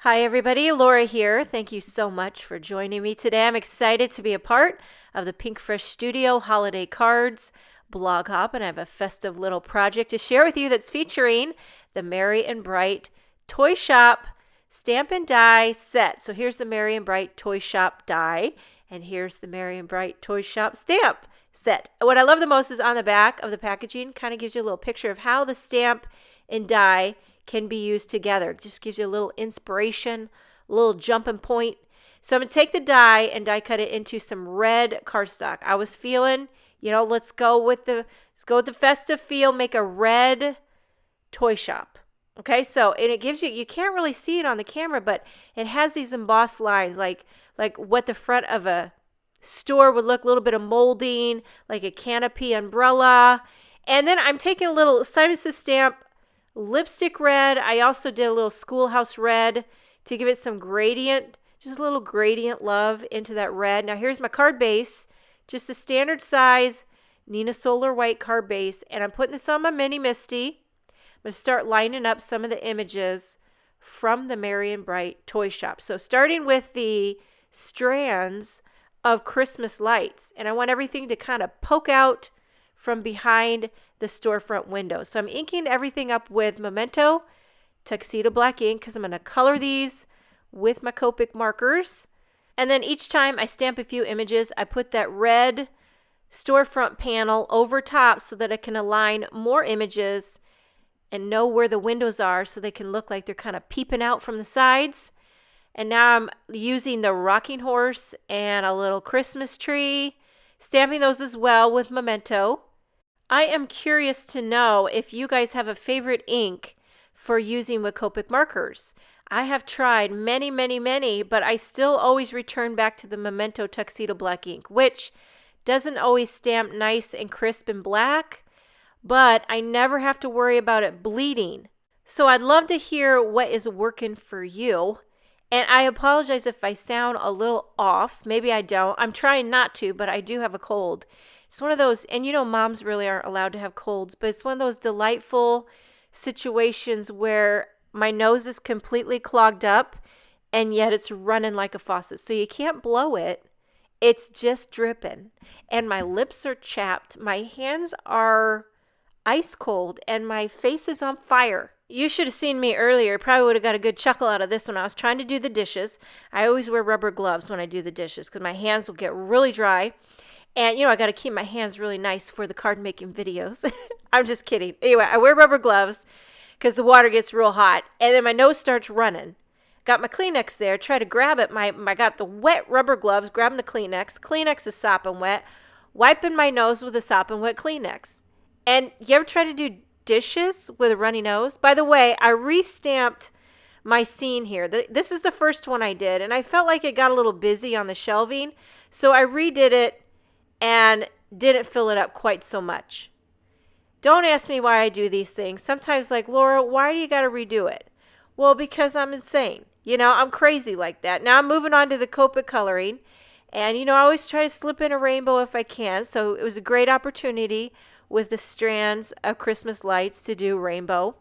Hi everybody, Laura here. Thank you so much for joining me today. I'm excited to be a part of the Pinkfresh Studio Holiday Cards blog hop, and I have a festive little project to share with you that's featuring the Merry and Bright Toy Shop Stamp and Die set. So here's the Merry and Bright Toy Shop die, and here's the Merry and Bright Toy Shop stamp set. What I love the most is on the back of the packaging, kind of gives you a little picture of how the stamp and die can be used together. It just gives you a little inspiration, a little jumping point. So I'm going to take the die and die cut it into some red cardstock. I was feeling, let's go with the festive feel, make a red toy shop. Okay, so and it gives you can't really see it on the camera, but it has these embossed lines like what the front of a store would look, a little bit of molding, like a canopy umbrella. And then I'm taking a little Simon Says stamp lipstick red. I also did a little schoolhouse red to give it some gradient, just a little gradient love into that red. Now here's my card base, just a standard size Neenah Solar White card base, and I'm putting this on my mini MISTI. I'm going to start lining up some of the images from the Merry and Bright Toy Shop. So starting with the strands of Christmas lights, and I want everything to kind of poke out from behind the storefront window. So I'm inking everything up with Memento Tuxedo black ink because I'm going to color these with my Copic markers. And then each time I stamp a few images, I put that red storefront panel over top so that I can align more images and know where the windows are so they can look like they're kind of peeping out from the sides. And now I'm using the rocking horse and a little Christmas tree, stamping those as well with Memento. I am curious to know if you guys have a favorite ink for using with Copic markers. I have tried many, but I still always return back to the Memento Tuxedo black ink, which doesn't always stamp nice and crisp and black, but I never have to worry about it bleeding. So I'd love to hear what is working for you. And I apologize if I sound a little off. Maybe I don't. I'm trying not to, but I do have a cold. It's one of those, and moms really aren't allowed to have colds, but it's one of those delightful situations where my nose is completely clogged up and yet it's running like a faucet. So you can't blow it. It's just dripping. And my lips are chapped. My hands are ice cold and my face is on fire. You should have seen me earlier. You probably would have got a good chuckle out of this one. I was trying to do the dishes. I always wear rubber gloves when I do the dishes because my hands will get really dry. And, I got to keep my hands really nice for the card making videos. I'm just kidding. Anyway, I wear rubber gloves because the water gets real hot. And then my nose starts running. Got my Kleenex there. Try to grab it. I got the wet rubber gloves, grabbing the Kleenex. Kleenex is sopping wet. Wiping my nose with a sopping wet Kleenex. And you ever try to do dishes with a runny nose? By the way, I re-stamped my scene here. This is the first one I did. And I felt like it got a little busy on the shelving. So I redid it and didn't fill it up quite so much. Don't ask me why I do these things. Sometimes like, Laura, why do you got to redo it? Well, because I'm insane. I'm crazy like that. Now I'm moving on to the Copic coloring. And, I always try to slip in a rainbow if I can. So it was a great opportunity with the strands of Christmas lights to do rainbow.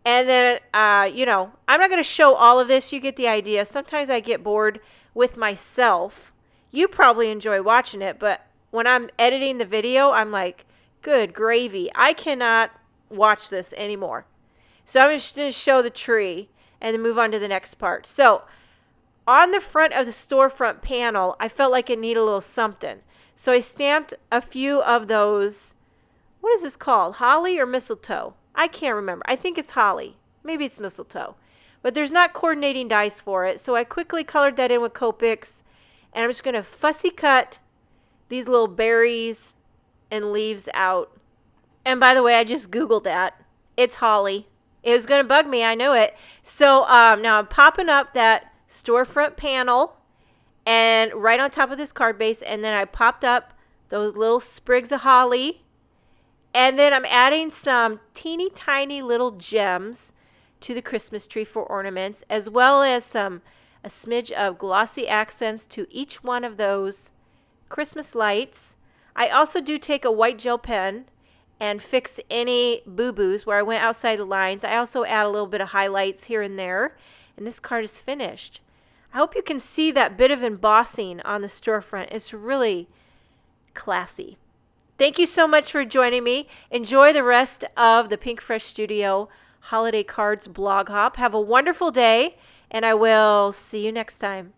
And then, I'm not going to show all of this. You get the idea. Sometimes I get bored with myself. You probably enjoy watching it, but when I'm editing the video, I'm like, good gravy. I cannot watch this anymore. So I'm just going to show the tree and then move on to the next part. So on the front of the storefront panel, I felt like it needed a little something. So I stamped a few of those, what is this called? Holly or mistletoe? I can't remember. I think it's holly. Maybe it's mistletoe. But there's not coordinating dies for it. So I quickly colored that in with Copics. And I'm just going to fussy cut these little berries and leaves out. And by the way, I just Googled that. It's holly. It was going to bug me. I know it. So now I'm popping up that storefront panel and right on top of this card base. And then I popped up those little sprigs of holly. And then I'm adding some teeny tiny little gems to the Christmas tree for ornaments, as well as a smidge of glossy accents to each one of those Christmas lights. I also do take a white gel pen and fix any boo-boos where I went outside the lines. I also add a little bit of highlights here and there. and this card is finished. I hope you can see that bit of embossing on the storefront. It's really classy. Thank you so much for joining me. Enjoy the rest of the Pinkfresh Studio Holiday Cards blog hop. Have a wonderful day, and I will see you next time.